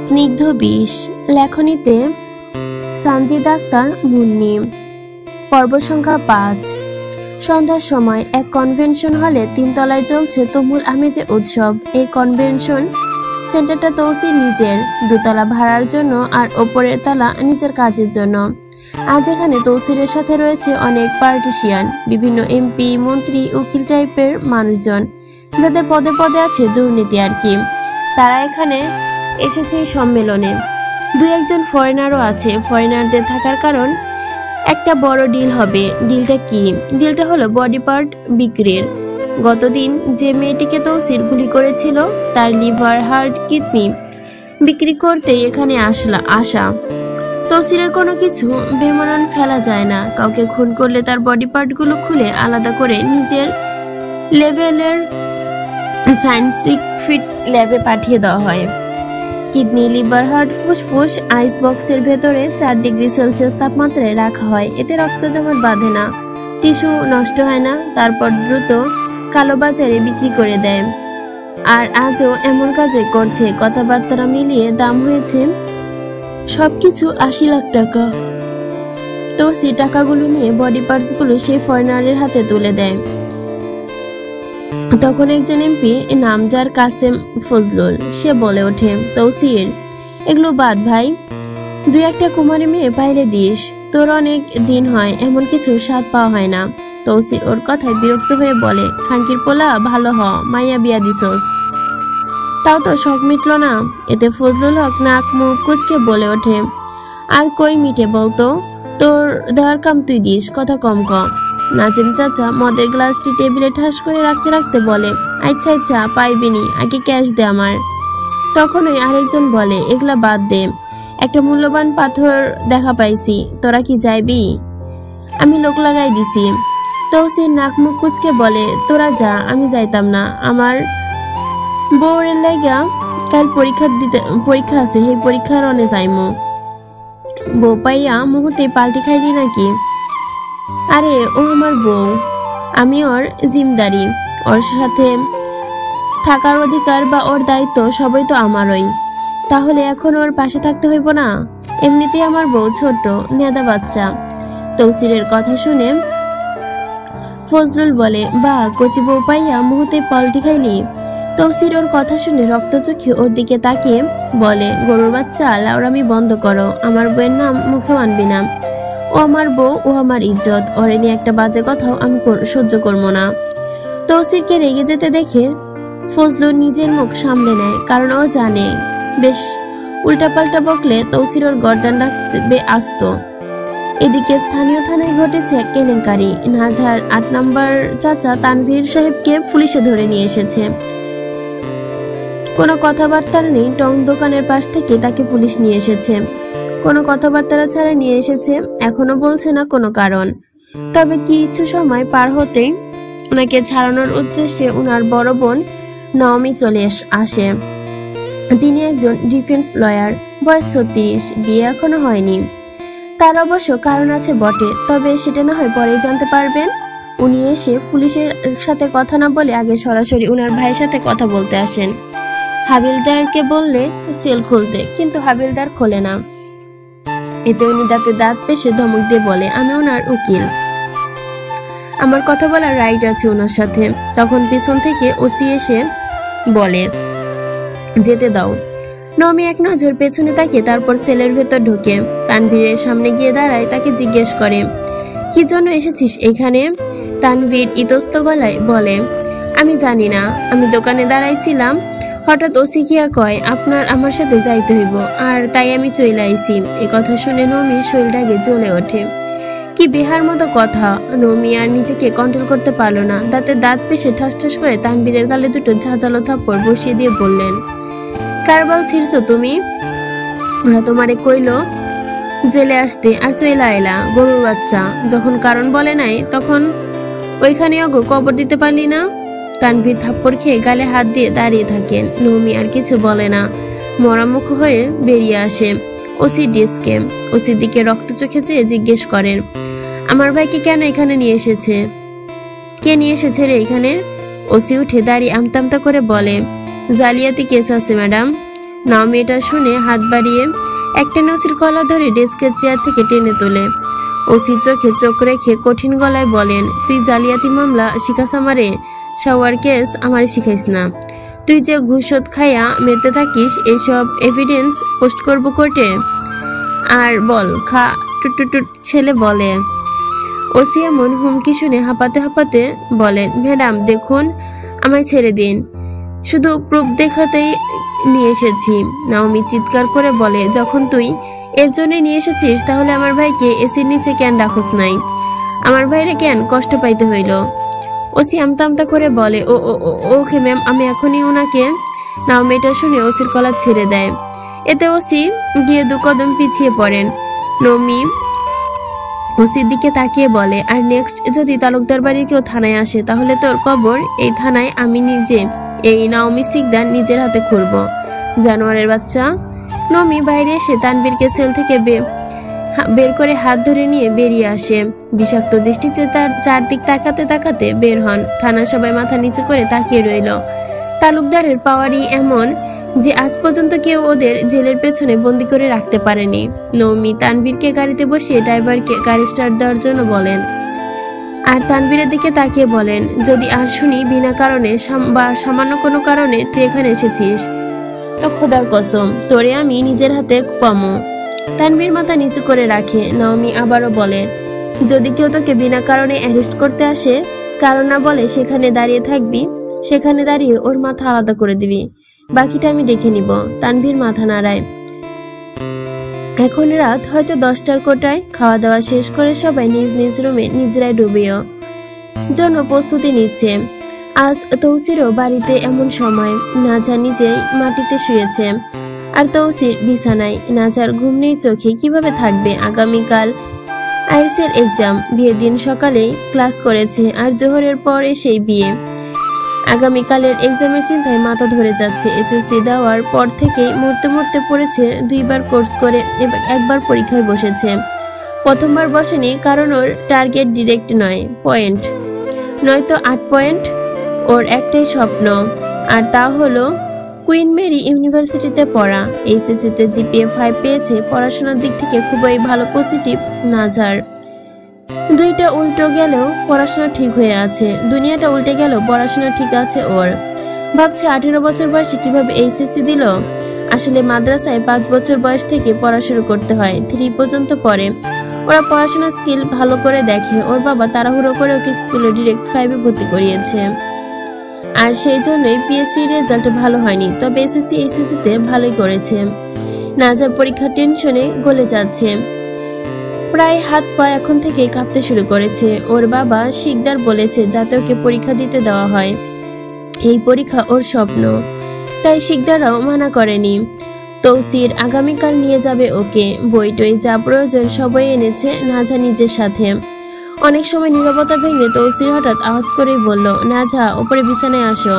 স্নিগ্ধ বিষ লেখনীতে সানজিদ আক্তার মুন্নি। পর্ব সংখ্যা 5। সন্ধ্যার সময় এক কনভেনশন হলে 3 তলায় চলছে তুমুল আমেজে উৎসব। এই কনভেনশন সেন্টারটা তৌসির নিজের, 2 তলা ভাড়ার জন্য আর ওপরের তলা নিজের কাজের জন্য। আজ এখানে তৌসিরের সাথে রয়েছে অনেক পার্টিশিয়ান, বিভিন্ন এমপি, মন্ত্রী, উকিল টাইপের মানুষজন, যাদের পদে পদে আছে দুর্নীতি আর কি। তারা এখানে এসেছে এই সম্মেলনে। 2-1 ফরেনারও আছে। ফরেনারদের থাকার কারণ একটা বড় ডিল হবে। ডিলটা কি? ডিলটা হলো বডি পার্ট বিক্রির। গতদিন যে মেয়েটিকে তৌসির গুলি করেছিল তার লিভার, হার্ট, কিডনি বিক্রি করতে এখানে আসা। তৌসিরের কোনো কিছু বেমানান ফেলা যায় না। কাউকে খুন করলে তার বডি পার্টগুলো খুলে আলাদা করে নিজের লেভেলের সায়েন্টিফিক ফিট ল্যাবে পাঠিয়ে দেওয়া হয়। কিডনি, লিভার, হার্ট, ফুসফুস আইস বক্সের ভেতরে 4 ডিগ্রি সেলসিয়াস তাপমাত্রায় রাখা হয়। এতে রক্ত জমাট বাঁধে না, টিস্যু নষ্ট হয় না। তারপর দ্রুত কালোবাজারে বিক্রি করে দেয়। আর আজও এমন কাজই করছে। কথাবার্তা মিলিয়ে দাম হয়েছে সবকিছু 80 লাখ টাকা। তো সেই টাকাগুলো নিয়ে বডি পার্টসগুলো সেই ফরেনারের হাতে তুলে দেয়। তখন একজন এমপি, নাম যার কাসেম ফজলুল, সে বলে ওঠে, তৌসির, এগুলো বাদ ভাই, 2-1 কুমারী মেয়ে পাইলে দিস। তোর অনেক দিন হয় এমন কিছু স্বাদ পাওয়া হয় না। তৌসির ওর কথায় বিরক্ত হয়ে বলে, খাঙ্কির পোলা ভালো হ, মাইয়া বিয়া দিছস, তাও তো শখ মিটল না। এতে ফজলুল হক নাক মুখ কুচকে বলে ওঠে, আর কই মিটে বলতো, তোর দেওয়ার কাম তুই দিস, কথা কম কম। নাজিম চাচা মদের গ্লাসটি টেবিলে ঠাস করে রাখতে রাখতে বলে, আচ্ছা আচ্ছা পাইবিনি, আগে ক্যাশ দে আমার। তখনই আরেকজন বলে, এগুলা বাদ দে, একটা মূল্যবান পাথর দেখা পাইছি, তোরা কি যাইবি? আমি লোক লাগাই দিছি। তৌসির নাক মুখ কুচকে বলে, তোরা যা, আমি যাইতাম না, আমার বউরের লাইগা কাল পরীক্ষা আছে, সেই পরীক্ষার অনে যাইমু। বউ পাইয়া মুহূর্তে পাল্টি খাইলি নাকি? আরে ও আমার বউ, আমি ওর জিমদারি, ওর সাথে থাকার অধিকার বা ওর দায়িত্ব সবই তো আমারই। তাহলে এখন ওর পাশে থাকতে হইব না? এমনিতেই আমার বউ ছোট নেদা বাচ্চা। তৌসিরের কথা শুনে ফজলুল বলে, বা কচি বউ পাইয়া মুহূর্তে পাল্টি খাইলি? তৌসির ওর কথা শুনে রক্তচোখে ওর দিকে তাকিয়ে বলে, গরুর বাচ্চা, লাউরামি বন্ধ করো, আমার বউয়ের নাম মুখেও আনবি না। ও আমার বউ, ও আমার ইজ্জত, ওরে নিয়ে একটা বাজে কথাও আমি সহ্য করবো না। তৌসিরকে রেগে যেতে দেখে ফজলুল নিজের মুখ সামলে নেয়, কারণ ও জানে বেশ উল্টাপাল্টা বকলে তৌসির ওর গর্দান রাখবে আস্ত। এদিকে স্থানীয় থানায় ঘটেছে এক কেলেঙ্কারি। নাজহার 8 নম্বর চাচা তানভীর সাহেবকে পুলিশে ধরে নিয়ে এসেছে। কোনো কথাবার্তা নেই, টং দোকানের পাশ থেকে তাকে পুলিশ নিয়ে এসেছে। কোনো কথাবার্তা ছাড়া নিয়ে এসেছে, এখনো বলছে না কোনো কারণ। তবে কিছু সময় পার হতেই ওনাকে ছাড়ানোর উদ্দেশ্যে ওনার বড় বোন নওমি চলে আসে। তিনি একজন ডিফেন্স লয়ার, বয়স 36, বিয়ে এখনো হয়নি। তার অবশ্য কারণ আছে বটে, তবে সেটা না হয় পরেই জানতে পারবেন। উনি এসে পুলিশের সাথে কথা না বলে আগে সরাসরি ওনার ভাইয়ের সাথে কথা বলতে আসেন। হাবিলদারকে বললে সেল খুলতে, কিন্তু হাবিলদার খোলে না। এতে উনি দাঁত পেশে ধমক দিয়ে বলে, আমি ওনার উকিল, আমার কথা বলার রাইট আছে ওনার সাথে। তখন পিছন থেকে ওসি এসে বলে, যেতে দাও। নমি এক নজর পেছনে তাকিয়ে তারপর সেলের ভেতর ঢোকে। তানভীরের সামনে গিয়ে দাঁড়ায়, তাকে জিজ্ঞেস করে, কি জন্য এসেছিস এখানে? তানভীর ইতস্ত গলায় বলে, আমি জানি না, আমি দোকানে দাঁড়াইছিলাম, হঠাৎ ওসি গিয়া কয় আপনার আমার সাথে যাইতে হইব, আর তাই আমি চলে আইছি। এ কথা শুনে নমির শরীরটাকে জ্বলে ওঠে। কি বেহার মতো কথা। নমি আর নিজেকে কন্ট্রোল করতে পারলো না। দাঁত পেশে ঠাস ঠাস করে তানভীরের গালে 2 ঝাঁঝালো থাপ্পড় বসিয়ে দিয়ে বললেন, কারবাল ছিড়ছো তুমি? ওরা তোমারে কইলো জেলে আসতে আর চইলা এলা, গরুর বাচ্চা। যখন কারণ বলে নাই তখন ওইখানে অগো কবর দিতে পারলি না? তানভীর থাপ্পড় খেয়ে গালে হাত দিয়ে দাঁড়িয়ে থাকেন। নমি আর কিছু বলে না, মরামুখ হয়ে বেরিয়ে আসে ওসি ডেস্কে। ওসির দিকে রক্ত চোখে চেয়ে জিজ্ঞেস করেন, আমার ভাইকে কেন এখানে নিয়ে এসেছে? কে নিয়ে এসেছে রে এখানে? ওসি উঠে দাঁড়িয়ে আমতা আমতা করে বলে, জালিয়াতি কেস আছে ম্যাডাম। নাওমি এটা শুনে হাত বাড়িয়ে একটা ওসির গলা ধরে ডেস্কের চেয়ার থেকে টেনে তোলে। ওসির চোখে চোখ রেখে কঠিন গলায় বলেন, তুই জালিয়াতি মামলা শিখাস আমারে? শাওয়ার কেস আমারে শিখাইস না। তুই যে ঘুষত খাইয়া মেতে থাকিস, এইসব এভিডেন্স পোস্ট করব কোর্টে। আর বল খা টুট ছেলে বলে। ওসি এমন হুমকি শুনে হাঁপাতে হাঁপাতে বলেন, ম্যাডাম দেখুন, আমায় ছেড়ে দিন, শুধু প্রুফ দেখাতেই নিয়ে এসেছি। নাওমি চিৎকার করে বলে, যখন তুই এর জন্য নিয়ে এসেছিস তাহলে আমার ভাইকে এসির নিচে কেন রাখোস নাই? আমার ভাইরে কেন কষ্ট পাইতে হইল? ওসি আমতা আমতা করে বলে, ও ওকে ম্যাম, আমি এখনই ওনাকে। নাওমি এটা শুনে ওসির কলার ছেড়ে দেয়। এতে ওসি গিয়ে 2 কদম পিছিয়ে পড়েন। নমি ওসির দিকে তাকিয়ে বলে, আর নেক্সট যদি তালুকদার বাড়ির কেউ থানায় আসে তাহলে তোর কবর এই থানায় আমি নিজে, এই নাওমি সিকদার নিজের হাতে খুলব। জানোয়ারের বাচ্চা। নমি বাইরে এসে তানবীরকে সেল থেকে বের করে হাত ধরে নিয়ে বেরিয়ে আসে। বিষাক্ত দৃষ্টিতে তার চারদিক তাকাতে তাকাতে বের হন। থানার সবাই মাথা নিচু করে তাকিয়ে রইল। তালুকদারের পাওয়ারই এমন যে আজ পর্যন্ত কেউ ওদের জেলের পেছনে বন্দি করে রাখতে পারেনি। নৌমি তানবীরকে গাড়িতে বসিয়ে ড্রাইভারকে গাড়ি স্টার্ট দেওয়ার জন্য বলেন, আর তানবীরের দিকে তাকিয়ে বলেন, যদি আর শুনি বিনা কারণে বা সামান্য কোনো কারণে তুই এখানে এসেছিস তো খোদার কসম তোরে আমি নিজের হাতে পামো। তানবীর মাথা নিচু করে রাখে। নওমি আবারও বলে, যদি কেউ তোকে বিনা কারণে অ্যারেস্ট করতে আসে, কারণ না বলে সেখানে দাঁড়িয়ে থাকবি, সেখানে দাঁড়িয়ে ওর মাথা আলাদা করে দিবি, বাকিটা আমি দেখে নিব। তানভীর মাথা নাড়ায়। এখন রাত হয়তো 10টার কোটায়। খাওয়া দাওয়া শেষ করে সবাই নিজ নিজ রুমে নিদ্রায় ডুবেও জন্য প্রস্তুতি নিচ্ছে। আজ তৌসিরও বাড়িতে এমন সময়। নাজা নিজেই মাটিতে শুয়েছে আর তৌসির বিছানায়। নাজার ঘুম নেই চোখে, কিভাবে থাকবে? আগামীকাল আইএসের এক্সাম। বিয়ের দিন সকালে ক্লাস করেছে আর জোহরের পর এসেই বিয়ে। আগামীকালের এক্সামের চিন্তায় মাথা ধরে যাচ্ছে। এসএসসি দেওয়ার পর থেকেই মরতে মরতে পড়েছে। 2বার কোর্স করে একবার পরীক্ষায় বসেছে। প্রথমবার বসেনি কারণ ওর টার্গেট ডিরেক্ট নয়, পয়েন্ট নয়তো 8 পয়েন্ট। ওর একটাই স্বপ্ন, আর তা হলো কুইন মেরি ইউনিভার্সিটিতে পড়া। এইচএসসিতে জিপিএ 5 পেয়েছে। পড়াশোনার দিক থেকে খুবই ভালো, পজিটিভ। নাজার 2টা উল্টো গেলেও পড়াশোনা ঠিক হয়ে আছে। দুনিয়াটা উল্টে গেল, পড়াশোনা ঠিক আছে ওর। ভাবছে 18 বছর বয়সে কিভাবে এইচএসসি দিল। আসলে মাদ্রাসায় 5 বছর বয়স থেকে পড়া শুরু করতে হয়, 3 পর্যন্ত পড়ে। ওরা পড়াশোনার স্কিল ভালো করে দেখে। ওর বাবা তাড়াহুড়ো করে ওকে স্কুলে ডিরেক্ট 5-এ ভর্তি করিয়েছে, আর সেই জন্যই পিএসসি রেজাল্ট ভালো হয়নি। তবে এসএসসি এইচএসসিতে ভালোই করেছে। নাজার পরীক্ষার টেনশনে গলে যাচ্ছে, প্রায় হাত পা এখন থেকেই কাঁপতে শুরু করেছে। ওর বাবা শিকদার বলেছে যাতে ওকে পরীক্ষা দিতে দেওয়া হয়, এই পরীক্ষা ওর স্বপ্ন, তাই শিকদাররাও মানা করেনি। তৌসির আগামীকাল নিয়ে যাবে ওকে। বই টই যা প্রয়োজন সবই এনেছে নাজা নিজের সাথে। অনেক সময় নীরবতা ভেঙে তৌসির হঠাৎ আওয়াজ করেই বলল, নাজা ওপরে বিছানায় আসো।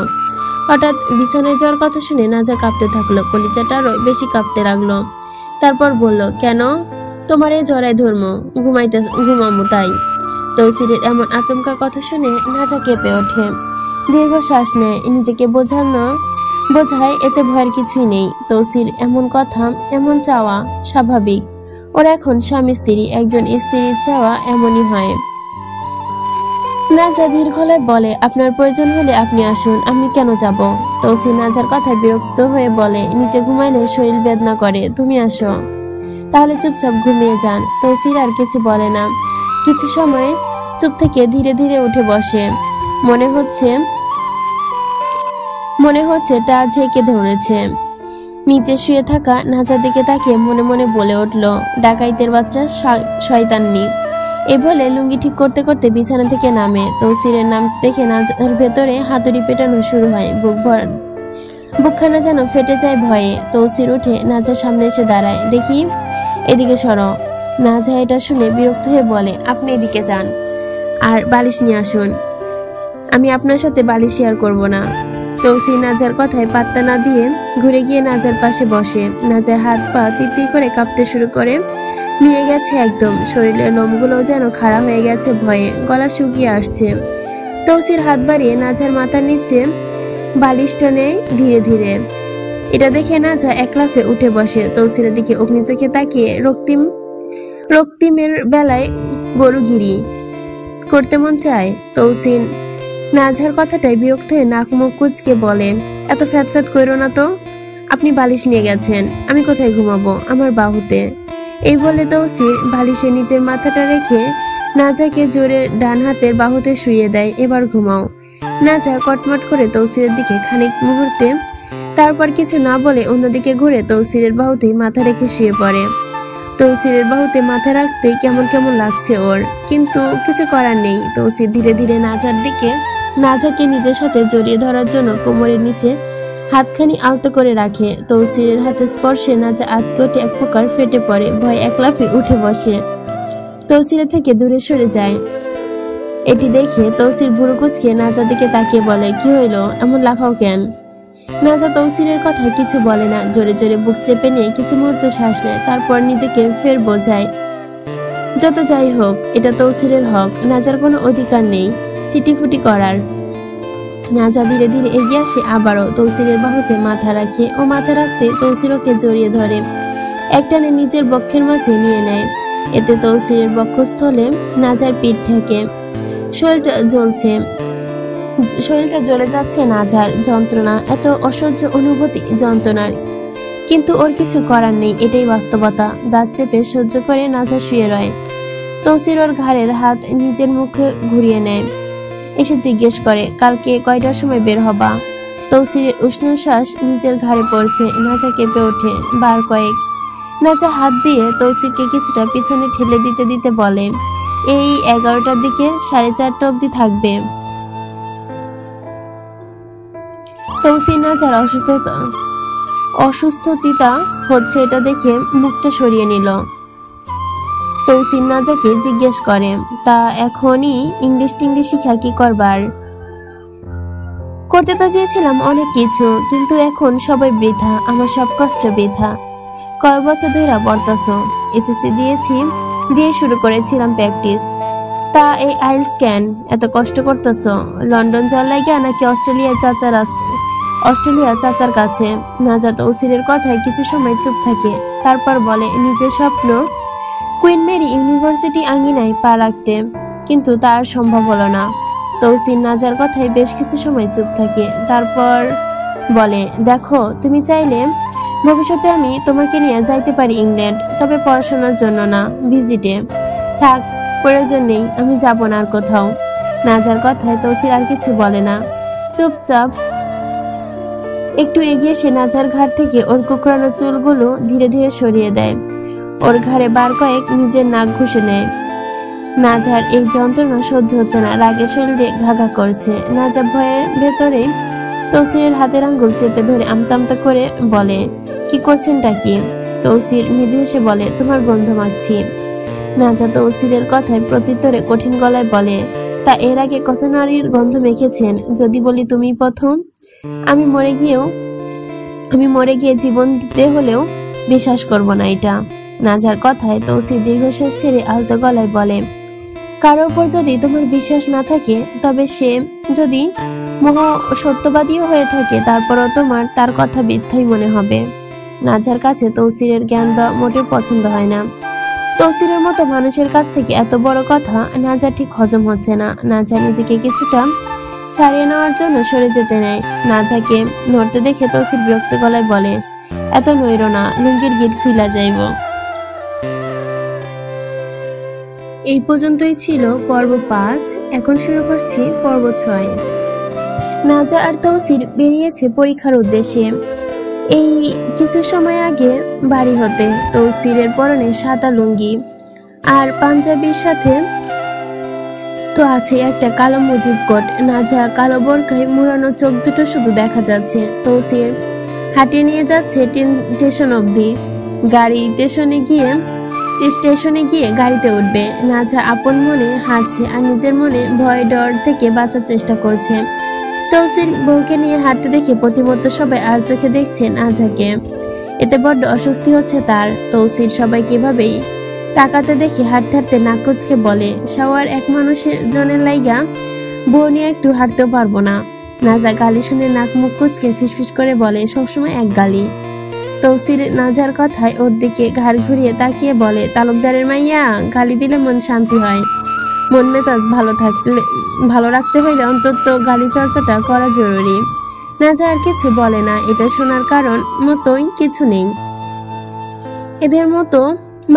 হঠাৎ বিছানায় যাওয়ার কথা শুনে নাজা কাঁপতে থাকলো, কলিজাটা আরো বেশি কাঁপতে লাগলো। তারপর বলল, কেন? তোমার এই জড়ায় ধর্ম, ঘুমামো তাই। তৌসিরের এমন আচমকা কথা শুনে নাজা কেঁপে ওঠে, দীর্ঘশ্বাস নেয়, নিজেকে বোঝায় এতে ভয়ের কিছুই নেই। তৌসির এমন কথা, এমন চাওয়া স্বাভাবিক। ওরা এখন স্বামী স্ত্রী, একজন স্ত্রীর চাওয়া এমনই হয়। নাজা ধীর গলায় বলে, আপনার প্রয়োজন হলে আপনি আসুন, আমি কেন যাব? তৌসির নাজার কথায় বিরক্ত হয়ে বলে, নিচে ঘুমাইলে শরীর বেদনা করে, তুমি আসো। তাহলে চুপচাপ ঘুমিয়ে যান। তৌসির আর কিছু বলে না। কিছু সময় চুপ থেকে ধীরে ধীরে উঠে বসে। মনে হচ্ছে টা ঝেঁকে ধরেছে। নিচে শুয়ে থাকা নাজার দিকে তাকিয়ে মনে মনে বলে উঠল, ডাকাইতের বাচ্চা, শয়তান্নি। এই বলে লুঙ্গি ঠিক করতে করতে বিছানা থেকে নামে। তৌসিরের নাম দেখে নাজার ভেতরে হাতুড়ি পেটানো শুরু হয়। বুকখানা যেন ফেটে যায় ভয়ে। তৌসির উঠে নাজার সামনে এসে দাঁড়ায়। দেখি, এদিকে সরো। নাজা এটা শুনে বিরক্ত হয়ে বলে, আপনি এদিকে যান আর বালিশ নিয়ে আসুন। আমি আপনার সাথে বালিশ শেয়ার করব না। তৌসির নাজার কথায় পাত্তা না দিয়ে ঘুরে গিয়ে নাজার পাশে বসে। নাজার হাত পা তিরতির করে কাঁপতে শুরু করে নিয়ে গেছে একদম। শরীরের লোমগুলো যেন খাড়া হয়ে গেছে ভয়ে, গলা শুকিয়ে আসছে। তৌসির হাত বাড়িয়ে নাজার মাথার নিচে বালিশটা নেয় ধীরে ধীরে। এটা দেখে নাজা এক লাফে উঠে বসে। তৌসিরের দিকে অগ্নিচোখে তাকিয়ে রক্তিমের বেলায় গরুগিরি করতে মন চায়। তৌসিন নাজার কথাটাই বিরক্ত হয়ে নাক মুখ কুচকে বলে, এত ফ্যাত করো না তো, আপনি বালিশ নিয়ে গেছেন, আমি কোথায় ঘুমাবো? আমার বাহুতে। এই বলে তৌসির বালিশে নিজের মাথাটা রেখে নাজাকে জোরে ডান হাতের বাহুতে শুইয়ে দেয়। এবার ঘুমাও। নাজা কটমট করে তৌসিরের দিকে খানিক মুহূর্তে, তারপর কিছু না বলে অন্যদিকে ঘুরে তৌসিরের বাহুতে মাথা রেখে শুয়ে পড়ে। তৌসিরের বাহুতে মাথা রাখতে কেমন কেমন লাগছে ওর, কিন্তু কিছু করার নেই। তৌসির ধীরে ধীরে নাজাকে নিজের সাথে জড়িয়ে ধরার জন্য কোমরের নিচে হাতখানি আলতো করে রাখে। তৌসিরের হাতে স্পর্শে নাজা আতকে এক প্রকার ফেটে পড়ে, ভয় এক লাফে উঠে বসে তৌসিরের থেকে দূরে সরে যায়। এটি দেখে তৌসির ভুরু কুচকে নাজার দিকে তাকিয়ে বলে, কি হইল, এমন লাফাও কেন? নাজা তৌসিরের কথা কিছু বলে না, জোরে জোরে বুক চেপে নিয়ে কিছু মুহূর্ত শ্বাস নেয়, তারপর নিজেকে ফের বোঝায়, যত যাই হোক এটা তৌসিরের হক, নাজার কোনো অধিকার নেই চিটিফুটি করার। নাজা ধীরে ধীরে এগিয়ে আসে, আবারও তৌসিরের বাহুতে মাথা রাখে ও মাথা রাখতে তৌসির ওকে জড়িয়ে ধরে একটানে নিজের বক্ষের মাঝে নিয়ে নেয়। এতে তৌসিরের বক্ষস্থলে নাজার পিঠ ঠেকে, শরীরটা জ্বলে যাচ্ছে নাজার যন্ত্রণা, এত অসহ্য অনুভূতি যন্ত্রণার, কিন্তু ওর কিছু করার নেই, এটাই বাস্তবতা। দাঁত চেপে সহ্য করে নাজা শুয়ে রয়। তৌসির ওর ঘাড়ের হাত নিজের মুখে ঘুরিয়ে নেয়, এসে জিজ্ঞেস করে, কালকে কয়টার সময় বের হবা? তৌসিরের উষ্ণ শ্বাস নিজের ঘাড়ে পড়ছে, নাজা কেঁপে ওঠে বার কয়েক। নাজা হাত দিয়ে তৌসিরকে কিছুটা পিছনে ঠেলে দিতে দিতে বলে, এই 11টার দিকে 4:30 অবধি থাকবে। তৌসির নাজার অসুস্থতা হচ্ছে এটা দেখে মুখটা সরিয়ে নিল। তৌসির নাজাকে জিজ্ঞেস করে, তা এখনই ইংলিশ শিখা কি করবার? করতে তো চেয়েছিলাম অনেক কিছু, কিন্তু এখন সবাই বৃথা, আমার সব কষ্ট বৃথা। কয়েক বছর ধরে পড়তাছ, এসএসসি দিয়ে শুরু করেছিলাম প্র্যাকটিস, তা এই আইলস কেন এত কষ্ট করতেছ? লন্ডন যাওয়ার লাগা নাকি অস্ট্রেলিয়া চাচার কাছে? নাজা তৌসিরের কথায় কিছু সময় চুপ থাকে, তারপর বলে, নিজের স্বপ্ন কুইন মেরি ইউনিভার্সিটি আঙ্গিনায় পা রাখতে, কিন্তু তার সম্ভব হলো না। তৌসির নাজার কথায় বেশ কিছু সময় চুপ থাকে, তারপর বলে, দেখো, তুমি চাইলে ভবিষ্যতে আমি তোমাকে নিয়ে যাইতে পারি ইংল্যান্ড, তবে পড়াশোনার জন্য না, ভিজিটে। থাক, প্রয়োজন নেই, আমি যাব না আর কোথাও। নাজার কথায় তৌসির আর কিছু বলে না, চুপচাপ একটু এগিয়ে সে নাজার ঘাড় থেকে ওর কুকরানো চুলগুলো ধীরে ধীরে সরিয়ে দেয়, ওর ঘাড়ে বার কয়েক নিজের নাক ঘষে নেয়। নাজার এই যন্ত্রণা সহ্য হচ্ছে না, রাগে শরীরে ঘাঘা করছে। নাজা ভয়ের ভেতরে তৌসিরের হাতের আঙ্গুল চেপে ধরে আমতা করে বলে, কি করছেনটা কি? তৌসির মৃদু হেসে বলে, তোমার গন্ধ মাখছি। নাজা তৌসিরের কথায় প্রত্যুত্তরে কঠিন গলায় বলে, তা এর আগে কত নারীর গন্ধ মেখেছেন, যদি বলি তুমি প্রথম? আমি মরে গিয়ে জীবন দিতে হলেও বিশ্বাস করব না এটা। নাজার কথায় তৌসির দীর্ঘশ্বাস ছেড়ে আলতো গলায় বলে, কারো উপর যদি তোমার বিশ্বাস না থাকে, তবে সে যদি সত্যবাদীও হয়ে থাকে, তারপরও তোমার তার কথা মিথ্যাই মনে হবে। নাজার কাছে তৌসিরের জ্ঞান দেওয়া মোটেও পছন্দ হয় না। তৌসিরের মতো মানুষের কাছ থেকে এত বড় কথা নাজা ঠিক হজম হচ্ছে না। নাজা নিজেকে কিছুটা ছাড়িয়ে নেওয়ার জন্য সরে যেতে নেয়। নাজাকে নড়তে দেখে তৌসির বিরক্ত গলায় বলে, এত নইরো না, লুঙ্গির গিট খুইলা যাইব। এই পর্যন্তই ছিল পর্ব 5, এখন শুরু করছি পর্ব 6। নাজা আর তৌসির বেরিয়েছে পরীক্ষার উদ্দেশ্যে। এই কিছু সময় আগে বাড়ি হতে তৌসিরের পরনে সাদা লুঙ্গি আর পাঞ্জাবির সাথে তো আছে একটা কালো মুজিব কোট। নাজা কালো বোরকায় মুড়ানো চোখ দুটো শুধু দেখা যাচ্ছে। তৌসির হাঁটিয়ে নিয়ে যাচ্ছে স্টেশন অবধি। স্টেশনে গিয়ে গাড়িতে উঠবে। নাজা আপন মনে হাঁটছে আর নিজের মনে ভয় ডর থেকে বাঁচার চেষ্টা করছে। তৌসির বউকে নিয়ে হাঁটতে দেখে প্রতিমধ্যে সবাই আর চোখে দেখছে নাজাকে। এতে বড্ড অস্বস্তি হচ্ছে তার। তৌসির সবাইকে এভাবেই তাকাতে দেখে হাঁটতে হাঁটতে নাক কুচকে বলে, শাওয়ার এক মানুষের জনের লাইগা বউ নিয়ে একটু হাঁটতেও পারবো না। নাজা গালি শুনে নাক মুখ কুচকে ফিসফিস করে বলে, সবসময় এক গালি। তৌসির নাজার কথায় ওর দিকে ঘাড় ঘুরিয়ে তাকিয়ে বলে, তালুকদারের মাইয়া, গালি দিলে মন শান্তি হয়। মন মেজাজ ভালো রাখতে হইলে অন্তত গালি চর্চাটা করা জরুরি। নাজা আর কিছু বলে না, এটা শোনার কারণ মতোই কিছু নেই। এদের মতো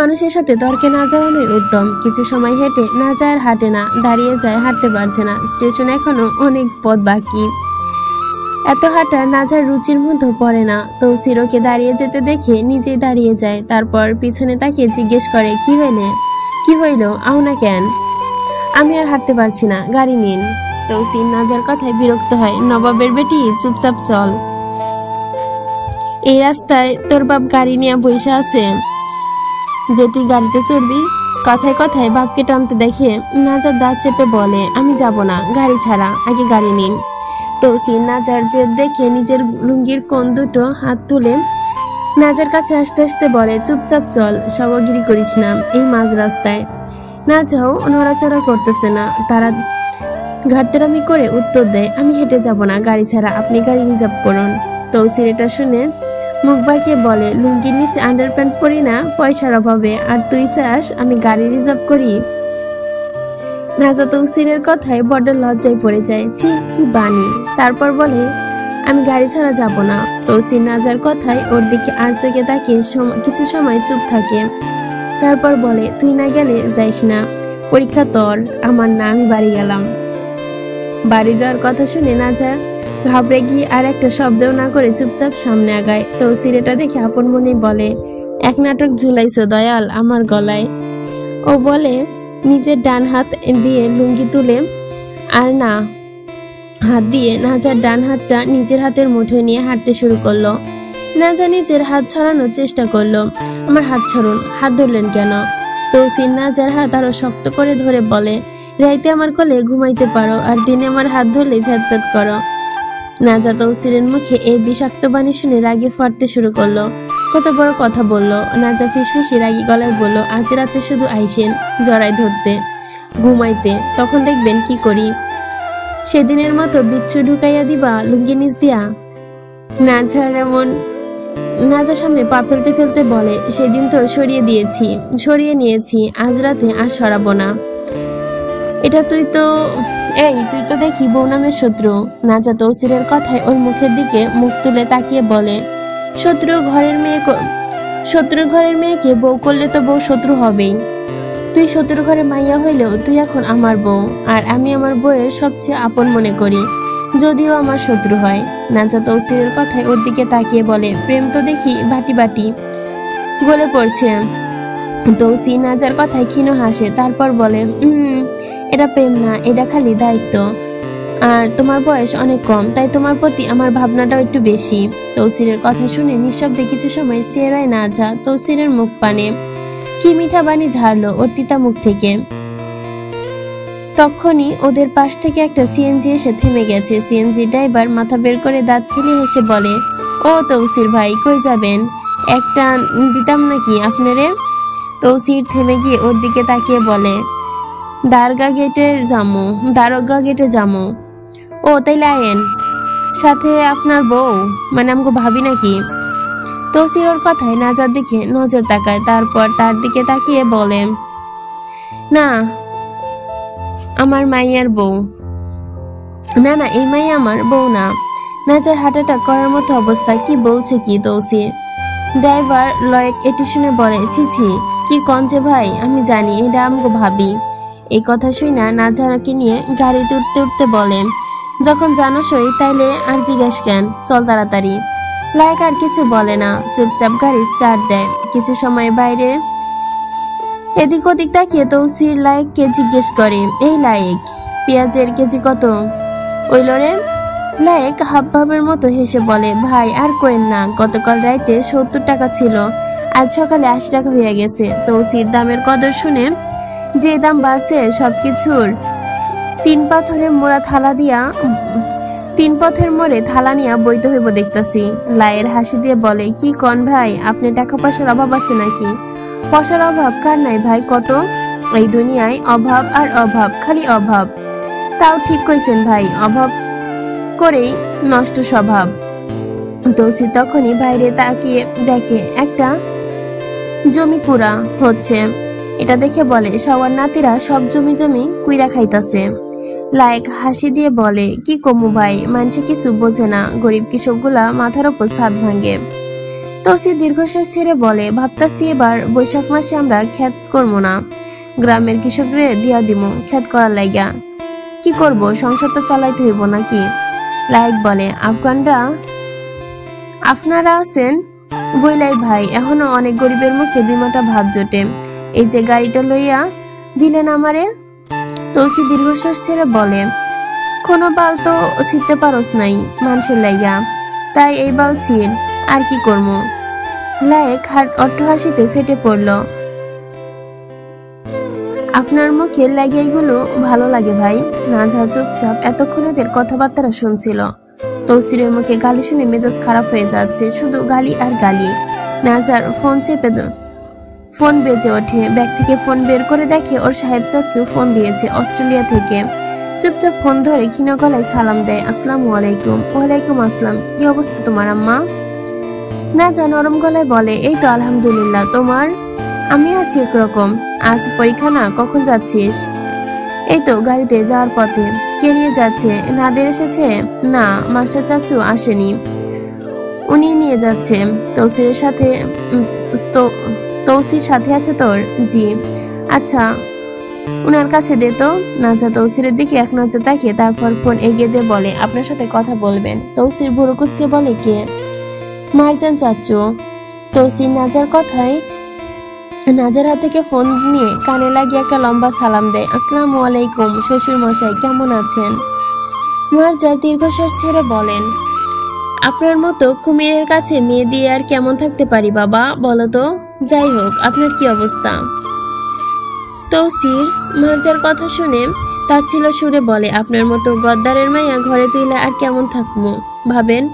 মানুষের সাথে তর্কে না যাওয়ানোই উত্তম। কিছু সময় হেঁটে নাজা আর হাঁটে না, দাঁড়িয়ে যায়, হাঁটতে পারছে না। স্টেশন এখনো অনেক পথ বাকি। এত হাঁটা নাজার রুচির মধ্যে পড়ে না। তৌসির ওকে দাঁড়িয়ে যেতে দেখে নিজেই দাঁড়িয়ে যায়, তারপর পিছনে তাকিয়ে জিজ্ঞেস করে, কি হইল, আও না কেন? আমি আর হাঁটতে পারছি না, গাড়ি নিন। তৌসির নাজার কথায় বিরক্ত হয়, নবাবের বেটি, চুপচাপ চল। এই রাস্তায় তোর বাপ গাড়ি নিয়ে বসে আছে যে তুই গাড়িতে চড়বি? কথায় কথায় বাপকে টানতে দেখে নাজার দাঁত চেপে বলে, আমি যাব না, গাড়ি ছাড়া, আগে গাড়ি নিন। তৌসির নাজার জেদ দেখে নিজের লুঙ্গির কোণ দুটো হাত তুলে নাজার কাছে আসতে আসতে বলে, চুপচাপ চল, সবগিরি করিস না এই মাঝ রাস্তায়। নাজাও নড়াচড়া করতেছে না, তারা ঘাটতেরামি করে উত্তর দেয়, আমি হেঁটে যাব না, গাড়ি ছাড়া, আপনি গাড়ি রিজার্ভ করুন। তৌসির এটা শুনে মুখ বাঁকিয়ে বলে, লুঙ্গির নিচে আন্ডারপ্যান্ট পরি না পয়সার অভাবে, আর তুই চাস আমি গাড়ি রিজার্ভ করি? নাজা তৌসিরের কথায় বড্ড লজ্জায় পড়ে যায়, ছি কি বানি। তারপর বলে, আমি গাড়ি ছাড়া যাব না। তৌসির নাজার কথায় ওর দিকে আর চোখে তাকিয়ে কিছু সময় চুপ থাকে, তারপর বলে, তুই না গেলে যাইস না, পরীক্ষা তোর, আমার না, আমি বাড়ি গেলাম। বাড়ি যাওয়ার কথা শুনে নাজা ঘাবড়ে গিয়ে আর একটা শব্দও না করে চুপচাপ সামনে আগায়। তৌসির এটা দেখে আপন মনে বলে, এক নাটক ঝুলাইছো দয়াল আমার গলায়। ও বলে নিজের ডান হাত দিয়ে লুঙ্গি তুলে আর না হাত দিয়ে নাজার ডান হাতটা নিজের হাতের মুঠোয় নিয়ে হাঁটতে শুরু করলো। নাজা নিজের হাত ছড়ানোর চেষ্টা করলো। আমার হাত ছাড়ুন, হাত ধরলেন কেন? তৌসির নাজার হাত আরো শক্ত করে ধরে বলে, রাইতে আমার কোলে ঘুমাইতে পারো, আর দিনে আমার হাত ধরলে ফ্যাত ফ্যাত করো। নাজা তৌসিরের মুখে এই বিষাক্ত বাণী শুনে রাগে ফাটতে শুরু করলো। কত বড় কথা বললো। নাজা ফিসফিসি রাগি গলায় বলল, আজ রাতে শুধু আইসেন জড়াই ধরতে, ঘুমাইতে, তখন দেখবেন কি করি। সেদিনের মতো বিচ্ছু ঢুকাইয়া দিবা লুঙ্গি নিচ দিয়া? নাজা সামনে পা ফেলতে ফেলতে বলে, সেদিন তো সরিয়ে নিয়েছি, আজ রাতে আর সরাবো না। এটা তুই তো দেখি বউ নামের শত্রু। নাজা তৌসিরের কথায় ওর মুখের দিকে মুখ তুলে তাকিয়ে বলে, শত্রুর ঘরের মেয়েকে বউ করলে তো বউ শত্রু হবেই। তুই শত্রুর ঘরে মাইয়া হইলেও তুই এখন আমার বউ, আর আমি আমার বউয়ের সবচেয়ে আপন মনে করি, যদিও আমার শত্রু হয়। নাজা তৌসিরের কথায় ওর দিকে তাকিয়ে বলে, প্রেম তো দেখি বাটি বাটি গলে পড়ছে। তৌসির নাজার কথায় ক্ষীণ হাসে, তারপর বলে, এটা প্রেম না, এটা খালি দায়িত্ব, আর তোমার বয়স অনেক কম, তাই তোমার প্রতি আমার ভাবনাটাও একটু বেশি। তৌসিরের কথা শুনে নিঃশব্দে কিছু সময় চেয়ে রয় নাজা তৌসিরের মুখ পানে। কি মিঠা বাণী ঝাড়লো ওর তিতা মুখ থেকে। তখনই ওদের পাশ থেকে একটা সিএনজি এসে থেমে গেছে। সিএনজি ড্রাইভার মাথা বের করে দাঁত খেলে হেসে বলে, ও তৌসির ভাই, কই যাবেন? একটা দিতাম নাকি আপনারে? তৌসির থেমে গিয়ে ওর দিকে তাকিয়ে বলে, দারোগা গেটে যামু। ও তাইলে আয়েন, সাথে আপনার বউ, মানে আমাকে ভাবি নাকি? তৌসির ওর কথায় নাজার দিকে নজর তাকায়, তারপর তার দিকে তাকিয়ে বলে, না আমার মাইয়ার বউ। না এই মাইয়া আমার বউ না। নাজার হাঁটাটা করার মতো অবস্থা। কি বলছে কি তৌসির? ড্রাইভার লয়েক এটি শুনে বলে, ছি কি কঞ্চে ভাই, আমি জানি এটা আমাকে ভাবি। এই কথা শুই না নাজারাকে নিয়ে গাড়িতে উঠতে বলে, যখন জানোসই তাইলে আর জিজ্ঞাস কেন, চল তাড়াতাড়ি। লায়েক আর কিছু বলে না, চুপচাপ গাড়ি স্টার্ট দেয়। কিছু সময় বাইরে এদিক ওদিক তাকিয়ে তৌসির লায়েককে জিজ্ঞেস করে, এই লায়েক, পেঁয়াজের কেজি কত ওইল রে? লায়েক হাবভাবের মতো হেসে বলে, ভাই আর কোয়েন না, গতকাল রাইতে 70 টাকা ছিল, আজ সকালে 80 টাকা হয়ে গেছে। তৌসির দামের কদর শুনে, যে দাম বাড়ছে সবকিছুর, তিন পথের মোড়ে থালা নিয়া বইতে হইব দেখতাছি। লায়ের হাসি দিয়ে বলে, কি কন ভাই, আপনি টাকা পয়সার অভাব আছে নাকি? পয়সার অভাব কার নাই ভাই, কত? এই দুনিয়ায় অভাব আর অভাব, খালি অভাব। তাও ঠিক কইছেন ভাই, অভাব করেই নষ্ট স্বভাব। তৌসির তখনই বাইরে তাকিয়ে দেখে একটা জমি কুড়া হচ্ছে। এটা দেখে বলে, সবার নাতিরা সব জমি কুইরা খাইতাছে। লায়েক হাসি দিয়ে বলে, কি কমু ভাই, মানুষে কিছু বোঝে না, গরিব কৃষকগুলা মাথার উপর ছাদ ভাঙে। তৌসির দীর্ঘশ্বাস ছেড়ে বলে, ভাবতাছি এবার বৈশাখ মাসে আমরা ক্ষেত করবো না, গ্রামের কৃষকরে দিয়া দিমু ক্ষেত করার লাইগা। কি করব, সংসার তো চালাইতে হইব নাকি? লায়েক বলে, আপনারা আছেন বইলাই ভাই, এখনো অনেক গরিবের মুখে 2 মুঠা ভাত জোটে। এই যে গাড়িটা লইয়া দিলেন আমারে। তৌসি দীর্ঘশ্বাস ছেড়ে বলে, কোনো বাল তো ছিঁড়তে পারস নাই মানুষের লাইগা, তাই এই বাল ছিঁড়, আর কি করবো। লায়েক অট্টহাসিতে ফেটে পড়ল। আপনার মুখে লাগাইগুলো ভালো লাগে ভাই। নাজা চুপচাপ এতক্ষণ এদের কথাবার্তা শুনছিল। তৌসিরের মুখে গালি শুনে মেজাজ খারাপ হয়ে যাচ্ছে, শুধু গালি আর গালি। নাজার ফোন বেজে ওঠে। ব্যাগ থেকে ফোন বের করে দেখে ওর সাহেব চাচু ফোন দিয়েছে অস্ট্রেলিয়া থেকে। চুপচাপ ফোন ধরে ক্ষীণ গলায় সালাম দেয়, আসসালামু আলাইকুম। ওয়ালাইকুম আসসালাম, কি অবস্থা তোমার আম্মা? নাজা নরম গলায় বলে, এই তো আলহামদুলিল্লাহ, তোমার? আমি আছি একরকম। আজ পরীক্ষা না, কখন যাচ্ছিস? এই তো গাড়িতে যাওয়ার পথে। কে নিয়ে যাচ্ছে? নাদের এসেছে? না, মাস্টার চাচু আসেনি, উনি নিয়ে যাচ্ছে। তৌসির সাথে আছে তোর? জি। আচ্ছা, উনার কাছে দে তো। নাজা তৌসিরের দিকে এক নজর তাকিয়ে তারপর ফোন এগিয়ে দিয়ে বলে, আপনার সাথে কথা বলবেন। তৌসির ভুরু কুঁচকে বলে, কে? মারজান চাচু। তৌসির নাজার হাত থেকে ফোন নিয়ে কানে লাগিয়ে একটা লম্বা সালাম দেয়, আসসালামু আলাইকুম শ্বশুর মশাই, কেমন আছেন? মারজান দীর্ঘশ্বাস ছেড়ে বলেন, আপনার মতো কুমিরের কাছে মেয়ে দিয়ে আর কেমন থাকতে পারি বাবা, বলো তো। যাই হোক, আপনার কি অবস্থা? তৌসির মারজার কথা শুনে তাচ্ছিল সুরে বলে, আপনার মতো গদ্দারের মাইয়া ঘরে তুইলে আর কেমন থাকবো ভাবেন।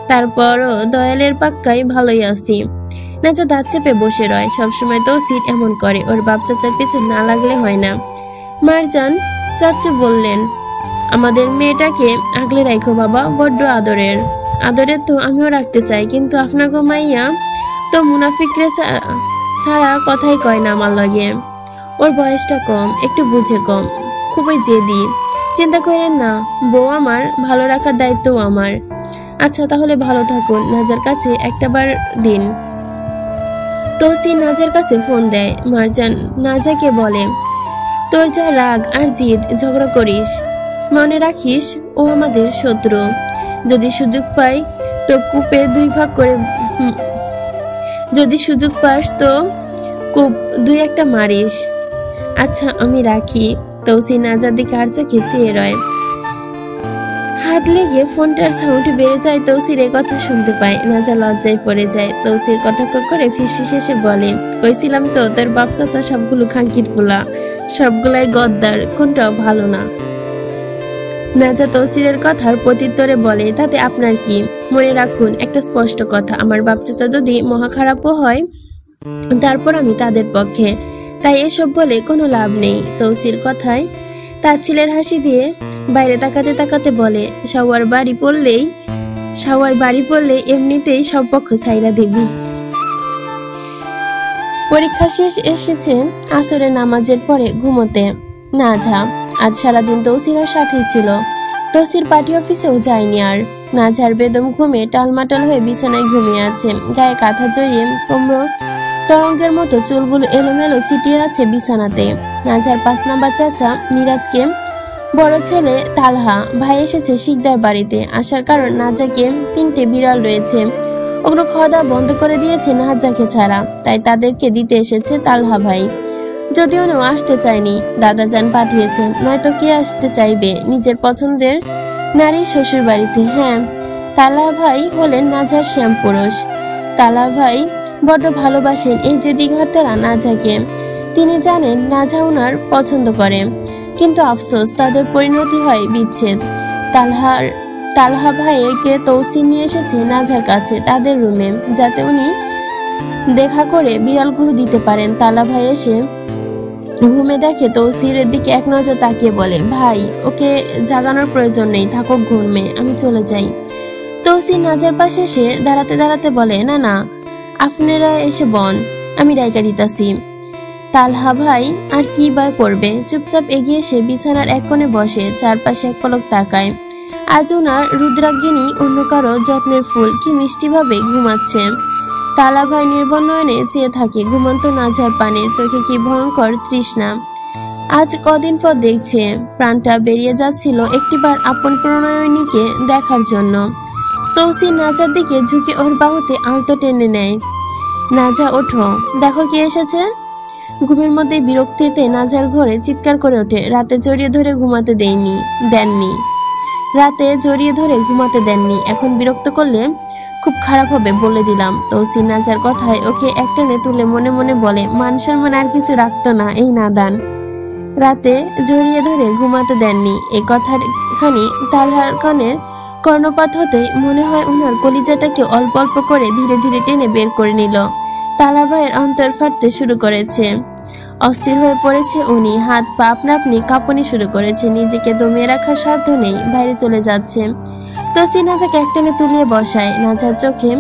তারপরও দয়ালের পাক্কায় ভালোই আছি। নাজা দাঁত চেপে বসে রয়। সবসময় তৌসির এমন করে, ওর বাপ চাচার পিছনে না লাগলে হয় না। মারজান চাচু বললেন, আমাদের মেয়েটাকে আগলে রাখো বাবা, বড্ড আদরের। আদরের তো আমিও রাখতে চাই, কিন্তু আপনাকে মাইয়া তো মুনাফিকরে ছাড়া কথাই কয় না আমার লাগে। ওর বয়সটা কম, একটু বুঝে কম, খুবই জেদি। চিন্তা করেন না, বউ আমার, ভালো রাখার দায়িত্বও আমার। আচ্ছা তাহলে ভালো থাকুন, নাজার কাছে একটাবার দিন। তৌসির নাজার কাছে ফোন দেয়। মারজান নাজাকে বলে, তোর যা রাগ আর জিদ, ঝগড়া করিস, মনে রাখিস ও আমাদের শত্রু। যদি সুযোগ পাই তো কূপে 2 ভাগ করে, যদি সুযোগ পাস তো কূপ 2-1টা মারিস। আচ্ছা আমি রাখি। তৌসির নাজার দিকে আর চোখে চেয়ে রয়। হাত লেগে ফোনটার সাউন্ড বেড়ে যায়। তৌসির এ কথা শুনতে পায়। নাজা লজ্জায় পড়ে যায়। তৌসির কটাক্ষ করে ফিসফিস এসে বলে, কইছিলাম তো তোর বাপ চাচা সবগুলো খাঙ্কির পোলা, সবগুলাই গদ্দার, কোনটাও ভালো না। নাজা তৌসিরের কথার প্রত্যুত্তরে বলে, তাতে আপনার কি? মনে রাখুন একটা স্পষ্ট কথা, আমার বাপ চাচা যদি মহা খারাপও হয় তারপর আমি তাদের পক্ষে, তাই এসব বলে কোনো লাভ নেই। তৌসির কথায় তার ছেলের হাসি দিয়ে বাইরে তাকাতে তাকাতে বলে, সবাই বাড়ি পড়লে এমনিতেই সব পক্ষ ছাইরা দিবি। পরীক্ষা শেষ এসেছে আসরের নামাজের পরে ঘুমোতে নাজা। আজ সারাদিন তৌসিরের সাথেই ছিল। তৌসির পার্টি অফিসেও যায়নি আর। নাজার বেদম ঘুমে টালমাটাল হয়ে বিছানায় ঘুমিয়ে আছে। গায়ে কাঁথা জড়িয়ে কোমর তরঙ্গের মতো চুলগুলো এলোমেলো ছিটিয়ে আছে বিছানাতে। নাজার 5 নাম্বার চাচা মিরাজকে বড় ছেলে তালহা ভাই এসেছে শিকদার বাড়িতে। আসার কারণ নাজাকে 3টে বিড়াল রয়েছে, ওগুলো খাওয়া দাওয়া বন্ধ করে দিয়েছে নাজাকে ছাড়া, তাই তাদেরকে দিতে এসেছে তালহা ভাই। যদিও ও আসতে চায়নি, দাদাজান পাঠিয়েছেন, নয়তো কে আসতে চাইবে নিজের পছন্দের নারী শ্বশুর বাড়িতে। হ্যাঁ, তালহা ভাই হলেন নাজার শ্যাম পুরুষ। তালহা ভাই বড্ড ভালোবাসেন এই যে দিঘাতেরা নাজাকে। তিনি জানেন নাজা ওনার পছন্দ করে, কিন্তু আফসোস তাদের পরিণতি হয় বিচ্ছেদ। তালহা ভাইকে তৌসির নিয়ে এসেছে নাজার কাছে তাদের রুমে, যাতে উনি দেখা করে বিড়ালগুলো দিতে পারেন। তালহা ভাই এসে ঘুমে দেখে তৌসিরের দিকে এক নজর তাকিয়ে বলে, ভাই ওকে জাগানোর প্রয়োজন নেই, থাকুক ঘুমে, আমি চলে যাই। তৌসির নাজার পাশে এসে দাঁড়াতে দাঁড়াতে বলে, না না, আপনারা এসে বন, আমি রাইকা দিতাছি। তালহা ভাই আর কি বা করবে, চুপচাপ এগিয়ে এসে বিছানার এক কোণে বসে, চারপাশে এক পলক তাকায়। আজ ওনার রুদ্রাগ্নি অন্য কারো যত্নের ফুল কি মিষ্টিভাবে ঘুমাচ্ছে। তালা ভাই নির্বল নয়নে চেয়ে থাকে ঘুমন্ত নাজার পানে, চোখে কি ভয়ঙ্কর তৃষ্ণা। আজ কদিন পর দেখছে, প্রাণটা বেরিয়ে যাচ্ছিল একটিবার আপন প্রণয়নীকে দেখার জন্য। তৌসির নাজার দিকে ঝুঁকে ওর বাহুতে আলতো টেনে নেয়। নাজা ওঠো, দেখো কে এসেছে। ঘুমের মধ্যে বিরক্তিতে নাজার ঘরে চিৎকার করে ওঠে, রাতে জড়িয়ে ধরে ঘুমাতে দেননি, এখন বিরক্ত করলে খুব খারাপ হবে বলে দিলাম। তৌসির নাজার কথায় ওকে একটানে তুলে মনে মনে বলে, মান সম্মান আর কিছু রাখতো না এই নাদান, রাতে জড়িয়ে ধরে ঘুমাতে দেননি। এই কথার খানি তালহার কানের কর্ণপাত হতে মনে হয় ওনার কলিজাটাকে অল্প অল্প করে ধীরে ধীরে টেনে বের করে নিল। তালা ভাইয়ের অন্তর ফাটতে শুরু করেছে, অস্থির হয়ে পড়েছে উনি, হাত পা আপনা আপনি কাঁপুনি শুরু করেছে, নিজেকে দমিয়ে রাখার সাধ্য নেই, বাইরে চলে যাচ্ছে। তৌসির নাজাকে একটানে তুলিয়ে বসায়। নাজার চোখে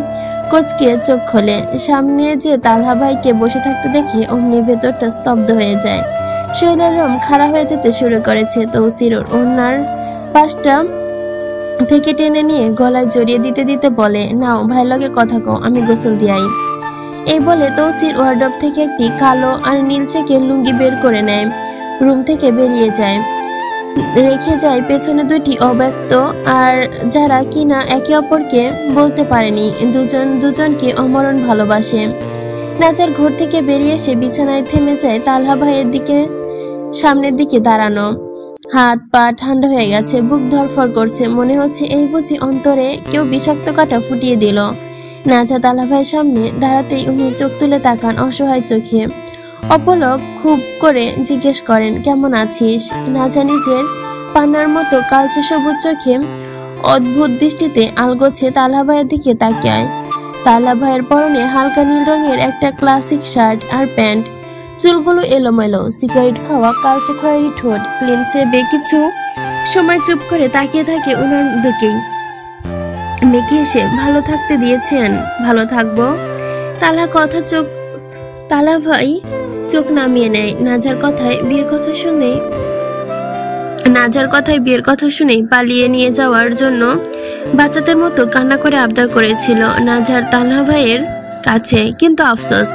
কচকিয়ে চোখ খোলে, সামনে যে তালহা ভাইকে বসে থাকতে দেখে অমনি ভেতরটা স্তব্ধ হয়ে যায়, শরীরের রোম খাড়া হয়ে যেতে শুরু করেছে। তৌসির ওনার পাশটা থেকে টেনে নিয়ে গলায় জড়িয়ে দিতে দিতে বলে, নাও ভাই লগে কথা কও, আমি গোসল দিয়াই। এই বলে তৌসির ওয়ার্ডরোব থেকে একটি কালো আর নীল চেকের লুঙ্গি বের করে নেয়, রুম থেকে বেরিয়ে যায়, রেখে যায় পেছনে দুটি অব্যক্ত আর যারা কিনা একে অপরকে বলতে পারেনি দুজনকে অমরণ ভালোবাসে। নাজার ঘর থেকে বেরিয়ে এসে বিছানায় থেমে যায়, তালহা ভাইয়ের দিকে সামনের দিকে দাঁড়ানো, হাত পা ঠান্ডা হয়ে গেছে, বুক ধরফর করছে, মনে হচ্ছে এই বুঝি অন্তরে কেউ বিষাক্ত কাঁটা ফুটিয়ে দিল। নাজা তালহা ভাইয়ের সামনে দাঁড়াতেই উনি চোখ তুলে তাকান অসহায় চোখে, অপলক খুব করে জিজ্ঞেস করেন, কেমন আছিস। নাজা নিজের পান্নার মতো কালচে সবুজ চোখে অদ্ভুত দৃষ্টিতে আলগোছে তালহা ভাইয়ের দিকে তাকায়। তালহা ভাইয়ের পরনে হালকা নীল রঙের একটা ক্লাসিক শার্ট আর প্যান্ট, চুলগুলো এলোমেলো, সিগারেট খাওয়া কালচে খয়েরি ঠোঁট, ক্লিন সেবে কিছু সময় চুপ করে তাকিয়ে থাকে ওনার দিকেই। মেকি এসে ভালো থাকতে দিয়েছেন, ভালো থাকবো। তালা ভাই চোখ নামিয়ে নেয়। নাজার কথায় বিয়ের কথা শুনেই পালিয়ে নিয়ে যাওয়ার জন্য বাচ্চাদের মতো কান্না করে আবদার করেছিল নাজার তালহা ভাইয়ের কাছে, কিন্তু আফসোস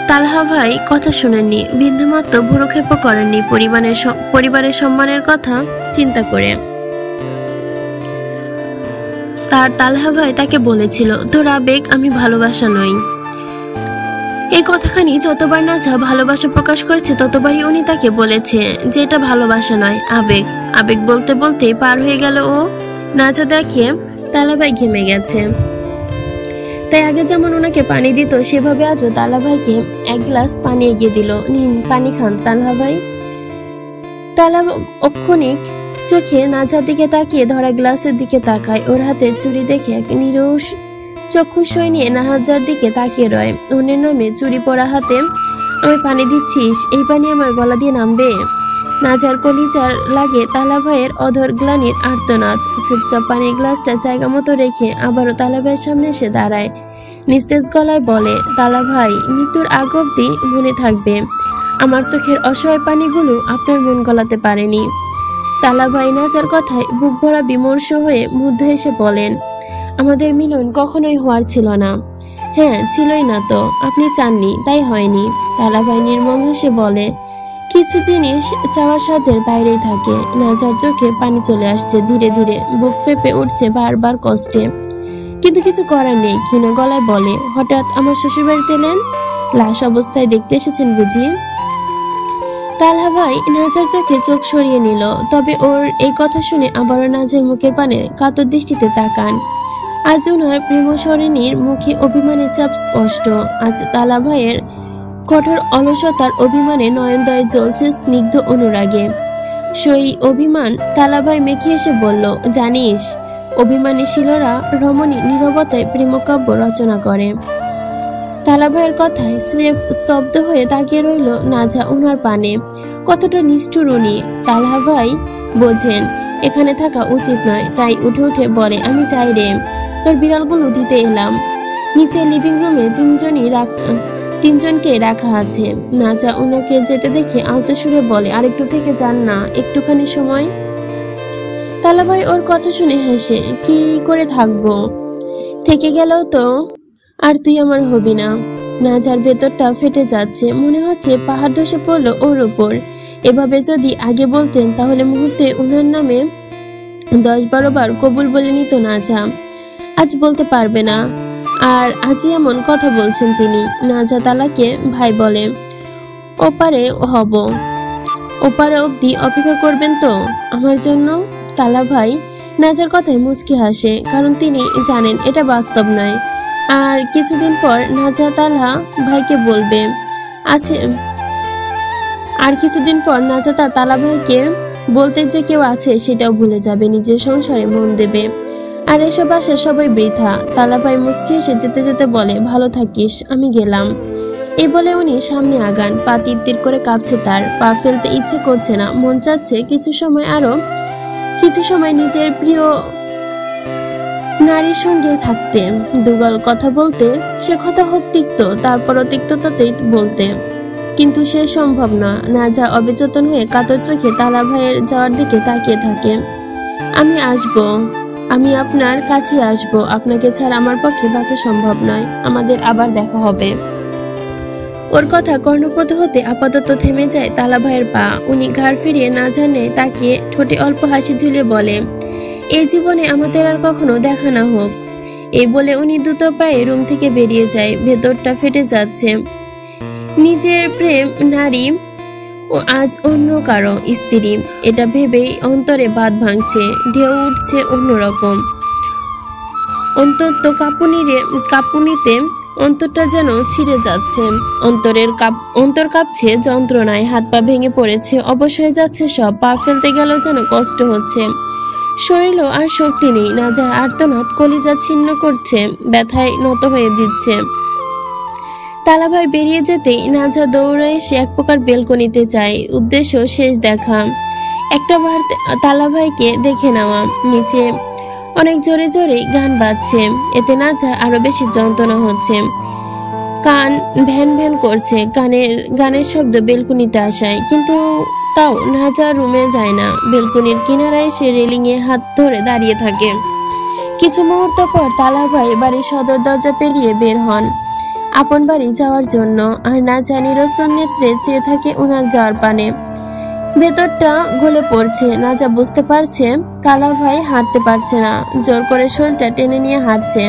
তালহা ভাই কথা শুনেননি, বিন্দুমাত্র ভ্রুক্ষেপও করেননি পরিবারের সম্মানের কথা চিন্তা করে। তালহা ভাই তাকে বলেছিল, তোর আবেগ, আমি ভালোবাসা নই। এই কথাখানি যতবার নাজা ভালোবাসা প্রকাশ করেছে ততবারই উনি তাকে বলেছে যে এটা ভালোবাসা নয়, আবেগ। আবেগ বলতে বলতে পার হয়ে গেল ও। নাজা দেখে তালা ভাই ঘেমে গেছে, তাই আগে যেমন ওনাকে পানি দিত সেভাবে আজও তালা ভাইকে এক গ্লাস পানি এগিয়ে দিল, নিন পানি খান তালহা ভাই। তালা অক্ষণিক চোখে নাজার দিকে তাকিয়ে ধরা গ্লাসের দিকে তাকায়, ওর হাতে চুড়ি দেখে এক নিরুষ চক্ষুষয় নিয়ে নাহাজার দিকে তাকিয়ে রয়। অন্যের নামে চুরি পরা হাতে আমি পানি দিচ্ছিস, এই পানি আমার গলা দিয়ে নামবে। নাজার কলিজার লাগে তালা ভাইয়ের অধর গ্লানির আর্তনাদ। চুপচাপ পানির গ্লাসটা জায়গা মতো রেখে আবারও তালা ভাইয়ের সামনে এসে দাঁড়ায়, নিস্তেজ গলায় বলে, তালা ভাই, মৃত্যুর আগ অব্দি মনে থাকবে আমার চোখের অসহায় পানিগুলো আপনার মন গলাতে পারেনি। তালা ভাই নাজার কথায় বুক ভরা বিমর্ষ হয়ে মুগ্ধ হেসে বলেন, আমাদের মিলন কখনোই হওয়ার ছিল না। হ্যাঁ, ছিলই না তো, আপনি চাননি তাই হয়নি। তালা ভাই নির্মম হেসে বলে, কিছু জিনিস চাওয়ার সাধ্যের বাইরেই থাকে। নাজার চোখে পানি চলে আসছে ধীরে ধীরে, বুক ফেপে উঠছে বারবার কষ্টে, কিন্তু কিছু করার নেই। ক্ষীণ গলায় বলে, হঠাৎ আমার শ্বশুরবাড়িতে এলেন, লাশ অবস্থায় দেখতে এসেছেন বুঝি? তালহা ভাই নাজার চোখে চোখ সরিয়ে নিল, তবে ওর এই কথা শুনে আবারও নাজার মুখের পানে কাতর দৃষ্টিতে তাকান। আজ ওনার প্রেমসরিণীর মুখে অভিমানের চাপ স্পষ্ট। আজ তালা ভাইয়ের কঠোর অলসতার অভিমানে নয়নদয়ে জ্বলছে স্নিগ্ধ অনুরাগে। সেই অভিমান তালা ভাই মেখে এসে বলল, জানিস, অভিমানী শিলরা রমণী নীরবতায় প্রেমকাব্য রচনা করে। তালা ভাইয়ের কথায় স্রেফ স্তব্ধ হয়ে তাকিয়ে রইল নাজা ওনার পানে। কতটা নিষ্ঠুর উনি। তালা ভাই বোঝেন এখানে থাকা উচিত নয়, তাই উঠে উঠে বলে, আমি চাই রে, তোর বিড়ালগুলো দিতে এলাম। নিচে লিভিং রুমে তিনজনকে রাখা আছে। নাজা ওনাকে যেতে দেখে আলতো সুরে বলে, আরেকটু থেকে যান না, একটুখানি সময়। তালা ভাই ওর কথা শুনে হেসে, কি করে থাকবো, থেকে গেলেও তো আর তুই আমার হবি না। নাজার ভেতরটা ফেটে যাচ্ছে, মনে হচ্ছে পাহাড় ধসে পড়লো ওর উপর। এভাবে যদি আগে বলতেন তাহলে মুহূর্তে ওনার নামে 10-12 বার কবুল বলে নিত নাজা। আজ বলতে পারবে না, আর আজই এমন কথা বলছেন তিনি। নাজা তালাকে ভাই বলে, ওপারে হব, ওপারে অবধি অপেক্ষা করবেন তো আমার জন্য? তালা ভাই নাজার কথায় মুচকি হাসে, কারণ তিনি জানেন এটা বাস্তব নয়। আর কিছুদিন পর নাজা তালা ভাইকে বলবে আছে, আর কিছুদিন পর নাজা তার তালা ভাইকে বলতে যে কেউ আছে সেটাও ভুলে যাবে, নিজের সংসারে মন দেবে। আর এসব আশা সবাই বৃথা। তালা ভাই মুচকি এসে যেতে যেতে বলে, ভালো থাকিস, আমি গেলাম। এই বলে উনি সামনে আগান। পা তীর করে কাঁপছে তার, পা ফেলতে ইচ্ছে করছে না, মন চাচ্ছে কিছু সময় নিজের প্রিয় নারীর সঙ্গে থাকতে, দুগাল কথা বলতে। সে কথা হোক তিক্ত, তারপরও তিক্ততাতেই বলতে, কিন্তু সে সম্ভব না। নাজা অবিচেতন হয়ে কাতর চোখে তালা ভাইয়ের যাওয়ার দিকে তাকিয়ে থাকে। আমি আসবো, আমি আপনার কাছে আসবো, আপনাকে ছাড়া আমার পক্ষে বাঁচা সম্ভব নয়, আমাদের আবার দেখা হবে। ওর কথা কর্ণপথ হতে আপাতত থেমে যায় তালা ভাইয়ের পা। উনি ঘাড় ফিরিয়ে নাজানে তাকিয়ে ঠোঁটে অল্প হাসি ঝুলিয়ে বলে, এই জীবনে আমাদের আর কখনো দেখা না হোক। এই বলে উনি দ্রুত পায়ে রুম থেকে বেরিয়ে যায়। ভেতরটা ফেটে যাচ্ছে। নিজের প্রেম নারী ও আজ অন্য কারো স্ত্রী, এটা ভেবেই অন্তরে বাঁধ ভাঙছে, ঢেউ উঠছে অন্যরকম। অন্তত কাঁপুনিতে অন্তরটা যেন ছিঁড়ে যাচ্ছে। অন্তর কাঁপছে যন্ত্রণায়, হাত পা ভেঙে পড়েছে, অবশ হয়ে যাচ্ছে সব। পা ফেলতে গেলেও যেন কষ্ট হচ্ছে, শরীরও আর শক্তি নেই। নাজার আর্তনাদ কলিজা ছিন্ন করছে, ব্যথায় নত হয়ে দিচ্ছে। তালা ভাই বেরিয়ে যেতেই নাজা দৌড়ে এসে এক প্রকার বেলকনিতে যায়। উদ্দেশ্য শেষ দেখা, একটা বার তালা ভাইকে দেখে নেওয়া। নিচে অনেক জোরে জোরে গান বাজছে, এতে নাজা আরো বেশি যন্ত্রণা হচ্ছে। কান ভ্যান ভ্যান করছে, গানের শব্দ বেলকনিতে আসায়, কিন্তু তাও নাজা রুমে যায় না। বেলকনির কিনারায় সে রেলিং এ হাত ধরে দাঁড়িয়ে থাকে। কিছু মুহূর্ত পর তালা ভাই বাড়ির সদর দরজা পেরিয়ে বের হন আপন বাড়ি যাওয়ার জন্য। আর নাজা নিরসন নেত্রে চেয়ে থাকে ওনার যাওয়ার পানে। ভেতরটা গলে পড়ছে। নাজা বুঝতে পারছে তালা ভাই হাঁটতে পারছে না, জোর করে শরীরটা টেনে নিয়ে হাঁটছে।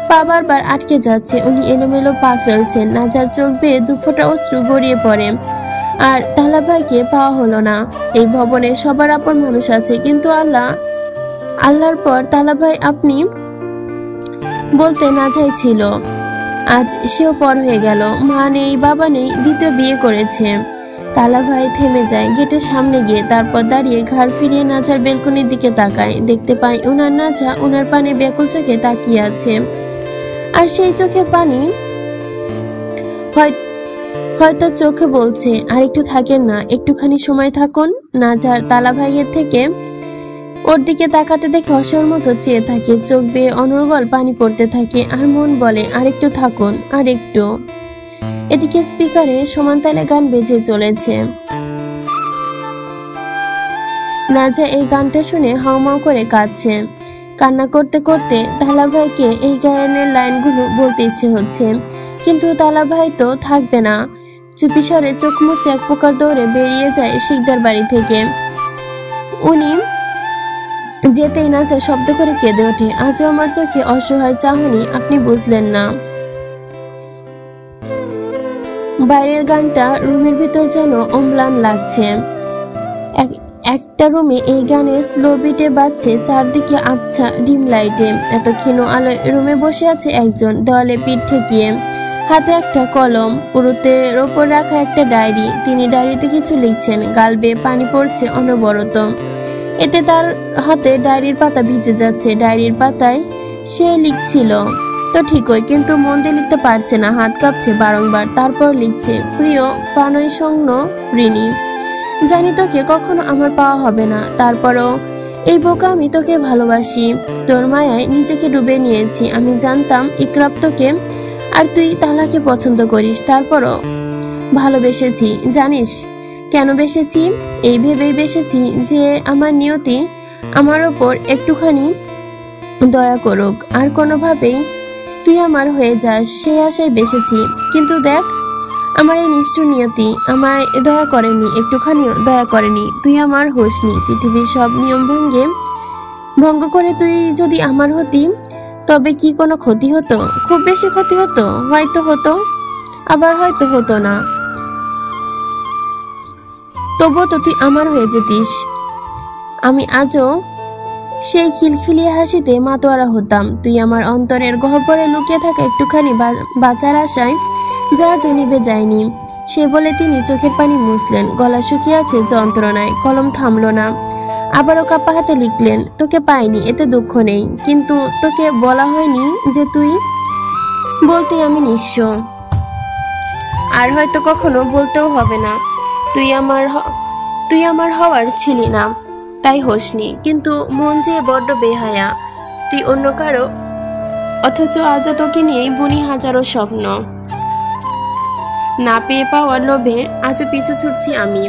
পা বারবার আটকে যাচ্ছে, উনি এলোমেলো পা ফেলছেন। নাজার চোখ বেয়ে 2 ফোঁটা অশ্রু গড়িয়ে পড়ে। আর তালা ভাইকে পাওয়া হলো না। এই ভবনে সবার আপন মানুষ আছে, কিন্তু আল্লাহর পর তালা ভাই আপনি বলতে নাজাই ছিল। আজ সেও পর হয়ে গেল। মা নেই, বাবা নেই, দ্বিতীয় বিয়ে করেছে। তালা ভাই থেমে যায় গেটের সামনে গিয়ে, তারপর দাঁড়িয়ে ঘাড় ফিরিয়ে নাজার বেলকনির দিকে তাকায়। দেখতে পায় ওনার নাজা ওনার পানে ব্যাকুল চোখে তাকিয়ে আছে। আর সেই চোখের পানি হয়তো চোখে বলছে, আর একটু থাকেন না, একটুখানি সময় থাকুন। নাজার তালা ভাইয়ের থেকে ওর দিকে তাকাতে দেখে অসহায়ের মতো চেয়ে থাকে, চোখ বেয়ে অনর্গল পানি পড়তে থাকে। আর মন বলে, আরেকটু থাকুন, আর একটু। এদিকে স্পিকারে সমান তালে গান বেজে চলেছে। নাজা এই গানটা শুনে হাউমাউ করে কাঁদছে। কান্না করতে করতে তালা ভাইকে এই গানের লাইনগুলো বলতে ইচ্ছে হচ্ছে, কিন্তু তালা ভাই তো থাকবে না। চুপিসারে চোখ মুছে এক প্রকার দৌড়ে বেরিয়ে যায় শিকদার বাড়ি থেকে। উনি যেতেই নাজা শব্দ করে কেঁদে ওঠে, আজও আমার চোখে অসহায় চাহনি আপনি বুঝলেন না। বাইরের গানটা রুমের ভিতর যেন অম্লান লাগছে। একটা রুমে এই গানের স্লো বিটে বাজছে, চারদিকে আবছা ডিম লাইটে। এত ক্ষীণ আলোয় রুমে বসে আছে একজন, দেওয়ালে পিঠ ঠেকিয়ে, হাতে একটা কলম, পুরুতের ওপর রাখা একটা ডায়েরি। তিনি ডায়েরিতে কিছু লিখছেন, গাল বেয়ে পানি পড়ছে অনবরত। এতে তার হাতে ডায়েরির পাতা ভিজে যাচ্ছে। ডায়েরির পাতায় সে লিখছিল, তো ঠিকই, কিন্তু মন দিয়ে লিখতে পারছে না, হাত কাঁপছে বারংবার। তারপর লিখছে, প্রিয় প্রাণই সংগ্ন ঋণী, জানি তোকে কখনো আমার পাওয়া হবে না, তারপরও এই বোকা আমি তোকে ভালোবাসি। তোর মায়ায় নিজেকে ডুবে নিয়েছি। আমি জানতাম ইকরাব তোকে আর তুই তাহলাকে পছন্দ করিস, তারপরও ভালোবেসেছি। জানিস কেন বেসেছি? এই ভেবেই বেসেছি যে আমার নিয়তি আমার ওপর একটুখানি দয়া করুক, আর কোনোভাবেই তুই আমার হয়ে যাস, সেই আশায় বেসেছি। কিন্তু দেখ, আমার এই নিষ্ঠুর নিয়তি আমায় দয়া করেনি, একটুখানিও দয়া করেনি। তুই আমার হোসনি, পৃথিবীর সব নিয়ম ভঙ্গ করে তুই যদি আমার হতি, তবে কি কোনো ক্ষতি হতো? খুব বেশি ক্ষতি হতো, হয়তো হতো, আবার হয়তো হতো না। তবুও তো তুই আমার হয়ে যেতিস। আমি আজও সেই খিলখিলিয়ে হাসিতে মাতোয়ারা হতাম। তুই আমার অন্তরের গহ্বরে লুকিয়ে থাকা একটুখানি বাঁচার আশায় যা জনিবে যায়নি। সে বলে তিনি চোখের পানি মুছলেন। গলা শুকিয়ে আছে যন্ত্রণায়, কলম থামলো না। আবারও কাপা হাতে লিখলেন, তোকে পাইনি এতে দুঃখ নেই, কিন্তু তোকে বলা হয়নি যে তুই, বলতে আমি নিঃস্ব, আর হয়তো কখনো বলতেও হবে না। তুই আমার হওয়ার ছিলি না, তাই হোসনি। কিন্তু মন যে বড্ড বেহায়া, তুই অন্য কারো, অথচ আজও তোকে নিয়েই বুনি হাজারো স্বপ্ন। না পেয়ে পাওয়ার লোভে আজও পিছু ছুটছি আমি।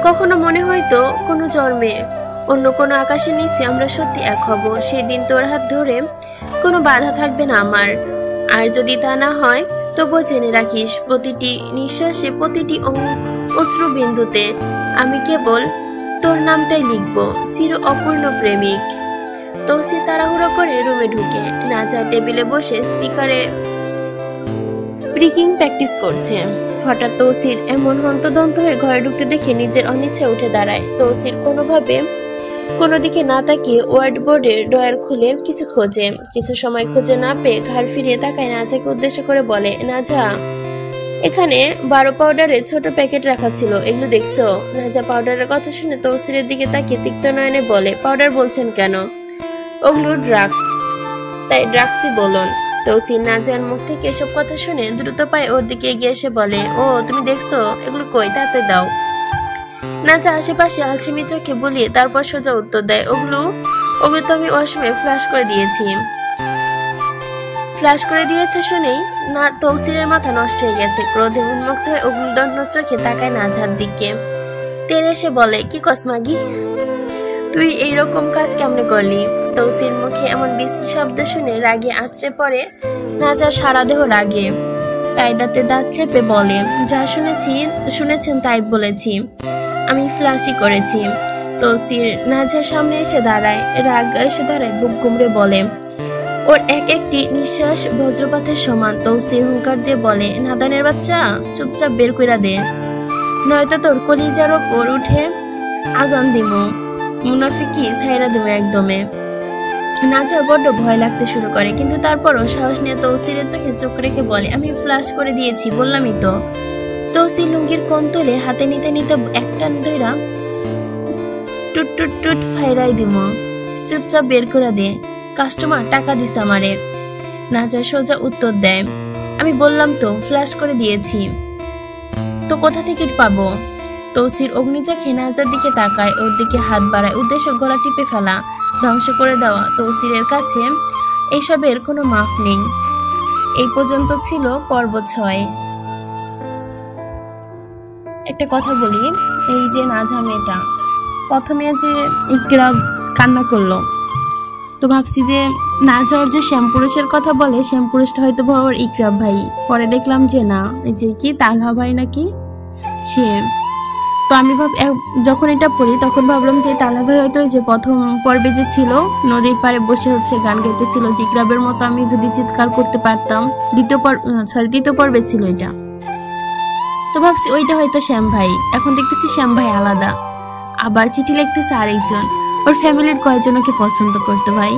কখনো মনে হয়তো কোনো জন্মে অন্য কোনো আকাশের নিচে আমরা সত্যি এক হব। সেদিন তোর হাত ধরে কোনো বাধা থাকবে না আমার। আর যদি তা না হয়, তবুও জেনে রাখিস, প্রতিটি নিঃশ্বাসে, প্রতিটি অশ্রু বিন্দুতে আমি কেবল তোর নামটাই লিখব, চির অপূর্ণ প্রেমিক। তৌসি তাড়াহুড়ো করে রুমে ঢুকে নাজা টেবিলে বসে স্পিকিং প্র্যাকটিস করছে। হঠাৎ তৌসির এমন হন্তদন্ত হয়ে ঘরে ঢুকতে দেখে নিজের অনিচ্ছায় উঠে দাঁড়ায়। তৌসির কোনোভাবে কোনো দিকে না তাকিয়ে ওয়ার্ড বোর্ডের ড্রয়ার খুলে কিছু খোঁজে। কিছু সময় খুঁজে না পেয়ে ঘাড় ফিরিয়ে তাকায় নাজাকে উদ্দেশ্য করে বলে, নাজা, এখানে 12 পাউডারের ছোট প্যাকেট রাখা ছিল, এগুলো দেখছো? নাজা পাউডারের কথা শুনে তৌসিরের দিকে তাকিয়ে তিক্ত নয়নে বলে, পাউডার বলছেন কেন? ওগুলো ড্রাগস, তাই ড্রাগসই বলুন। তৌসির নাজার মুখ থেকে এসব কথা শুনে দ্রুত পায়ে ওর দিকে এগিয়ে এসে বলে, ও তুমি দেখছো? এগুলো কই, তাতে দাও। নাজা আশেপাশে আলসেমি চোখে বলিয়ে তারপর সোজা উত্তর দেয়, ওগুলো তো আমি ওয়াশরুমে ফ্ল্যাশ করে দিয়েছে শুনেই না তৌসিরের মাথা নষ্ট হয়ে গেছে। ক্রোধে উন্মুক্ত হয়ে অগ্নিদগ্ধ চোখে তাকায় নাজার দিকে। তেরে এসে বলে, কি কসমাগি, তুই এইরকম কাজ কেমনে করলি? তৌসির মুখে এমন বিশ্রী শব্দ শুনে রাগে আছড়ে পড়ে নাজার সারা দেহ রাগে। তাই দাঁতে দাঁত চেপে বলে, যা শুনেছেন তাই বলেছি, আমি ফ্ল্যাশই করেছি। তৌসির নাজার সামনে এসে দাঁড়ায়, বুক গুমড়ে বলে, ওর এক একটি নিঃশ্বাস বজ্রপাতের সমান। তৌসির হুঙ্কার দিয়ে বলে, নাদানের বাচ্চা, চুপচাপ বের কইরা দে, নয়তো তোর কলিজার ওপর উঠে আজান দিমু, মুনাফিকি ছাইরা দিমু একদমে। নাজা বড্ড ভয় লাগতে শুরু করে, কিন্তু তারপরও সাহস নিয়ে তৌসিরের চোখে চোখ রেখে বলে, আমি ফ্ল্যাশ করে দিয়েছি, বললামই তো। তৌসির লুঙ্গির কন্তলে হাতে নিতে নিতে একটা ধইরা টুট টুট টুট ফাইরাই দিমু, চুপচাপ বের করে দে, কাস্টমার টাকা দিস আমারে। নাজা সোজা উত্তর দেয়, আমি বললাম তো ফ্ল্যাশ করে দিয়েছি, তো কোথা থেকে পাবো? তৌসির অগ্নিজাখে নাজার দিকে তাকায়, ওর দিকে হাত বাড়ায়, উদ্দেশ্য গলা টিপে ফেলা, ধ্বংস করে দেওয়া। তৌসিরের কাছে এইসবের কোনো মাফ নেই। এই পর্যন্ত ছিল পর্ব 6। একটা কথা বলি, এই যে নাজা মেয়েটা প্রথমে যে ইকরাম কান্না করলো, তো ভাবছি যে নাজা ওর যে শ্যামপুরুষের কথা বলে, শ্যামপুরুষটা হয়তো ওর ইকরাম ভাই। পরে দেখলাম যে না, এই যে কি তালহা ভাই নাকি সে। তো আমি যখন এটা পড়ি তখন ভাবলাম যে তালহা ভাই হয়তো যে প্রথম পর্বে যে ছিল নদীর পাড়ে বসে গান গাইতেছিল, জিকরাবের মতো আমি যদি চিৎকার করতে পারতাম। দ্বিতীয় পর্বে ছিল এটা। তো ভাবছি ওইটা হয়তো শ্যাম ভাই। এখন দেখতেছি শ্যাম ভাই আলাদা, আবার চিঠি লিখতেছে আরেকজন। ওর ফ্যামিলির কয়েকজন ওকে পছন্দ করতো ভাই।